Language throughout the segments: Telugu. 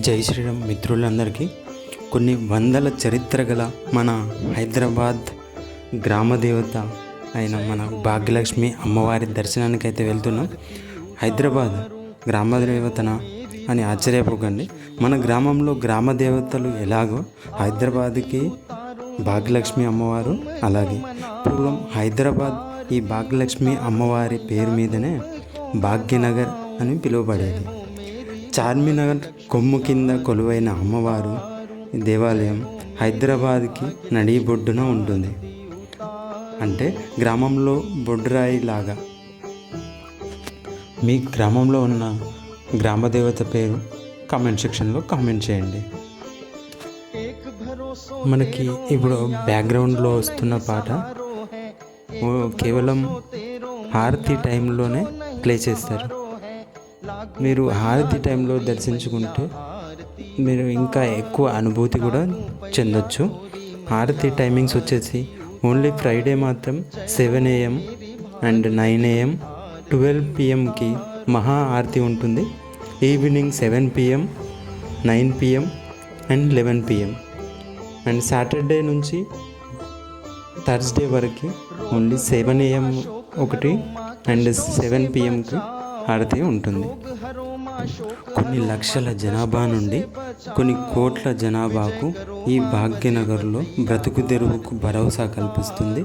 జై శ్రీరామ్ మిత్రులందరికీ కొన్ని వందల చరిత్ర గల మన హైదరాబాద్ గ్రామదేవత అయిన మన భాగ్యలక్ష్మి అమ్మవారి దర్శనానికి అయితే వెళ్తున్నాం. హైదరాబాద్ గ్రామదేవతన అని ఆశ్చర్యపోకండి. మన గ్రామంలో గ్రామదేవతలు ఎలాగో హైదరాబాద్కి భాగ్యలక్ష్మి అమ్మవారు అలాగే. పూర్వం హైదరాబాద్ ఈ భాగ్యలక్ష్మి అమ్మవారి పేరు మీదనే భాగ్యనగర్ అని పిలువబడేది. చార్మినార్ కొమ్ము కింద కొలువైన అమ్మవారు దేవాలయం హైదరాబాద్కి నడిబొడ్డున ఉంటుంది. అంటే గ్రామంలో బొడ్రాయి లాగా. మీ గ్రామంలో ఉన్న గ్రామదేవత పేరు కామెంట్ సెక్షన్లో కామెంట్ చేయండి. మనకి ఇప్పుడు బ్యాక్గ్రౌండ్లో వస్తున్న పాట కేవలం హారతి టైంలోనే ప్లే చేస్తారు. మీరు హారతి టైంలో దర్శించుకుంటే మీరు ఇంకా ఎక్కువ అనుభూతి కూడా చెందొచ్చు. హారతి టైమింగ్స్ వచ్చేసి ఓన్లీ ఫ్రైడే మాత్రం 7 AM అండ్ 9 AM 12 PMకి మహా ఆరతి ఉంటుంది. Evening 7 PM 9 PM and 11 PM. And Saturday నుంచి థర్స్డే వరకు ఓన్లీ 7 AM ఒకటి అండ్ 7 PMకి హారతి ఉంటుంది. కొన్ని లక్షల జనాభా నుండి కొన్ని కోట్ల జనాభాకు ఈ భాగ్యనగర్లో బ్రతుకు తెరువుకు భరోసా కల్పిస్తుంది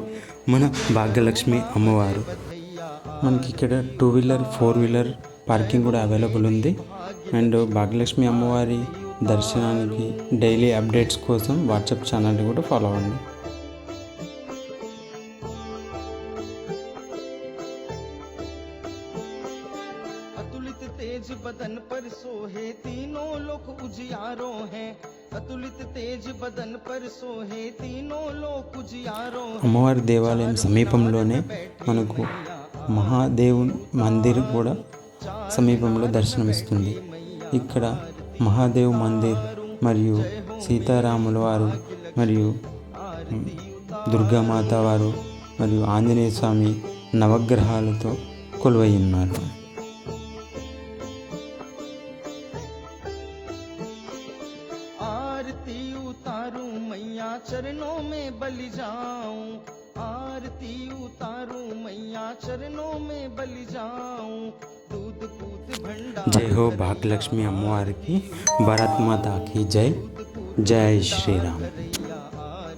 మన భాగ్యలక్ష్మి అమ్మవారు. మనకి ఇక్కడ 2 వీలర్ 4 వీలర్ పార్కింగ్ కూడా అవైలబుల్ ఉంది. అండ్ భాగ్యలక్ష్మి అమ్మవారి దర్శనానికి డైలీ అప్డేట్స్ కోసం వాట్సాప్ ఛానల్ని కూడా ఫాలో అవ్వండి. अतुलित तेज बदन पर सोहे तीनों लोक उजियारों हैं. अतुलित तेज बदन पर सोहे तीनों लोक उजियारों. అమ్మవారి దేవాలయం సమీపంలోనే మనకు మహాదేవ్ మందిర్ కూడా సమీపంలో దర్శనమిస్తుంది. ఇక్కడ మహాదేవ్ మందిర్ మరియు సీతారాముల వారు మరియు దుర్గామాత వారు మరియు ఆంజనేయ స్వామి నవగ్రహాలతో కొలువై ఉన్నారు. आरती उतारूं मैया चरणों में बलि जाऊं. आरती उतारूं मैया चरणों में बलि जाऊं. दूध पूत भंडार. जय हो भाग्यलक्ष्मी अम्मवारी की, भारत माता की जय. जय श्री राम.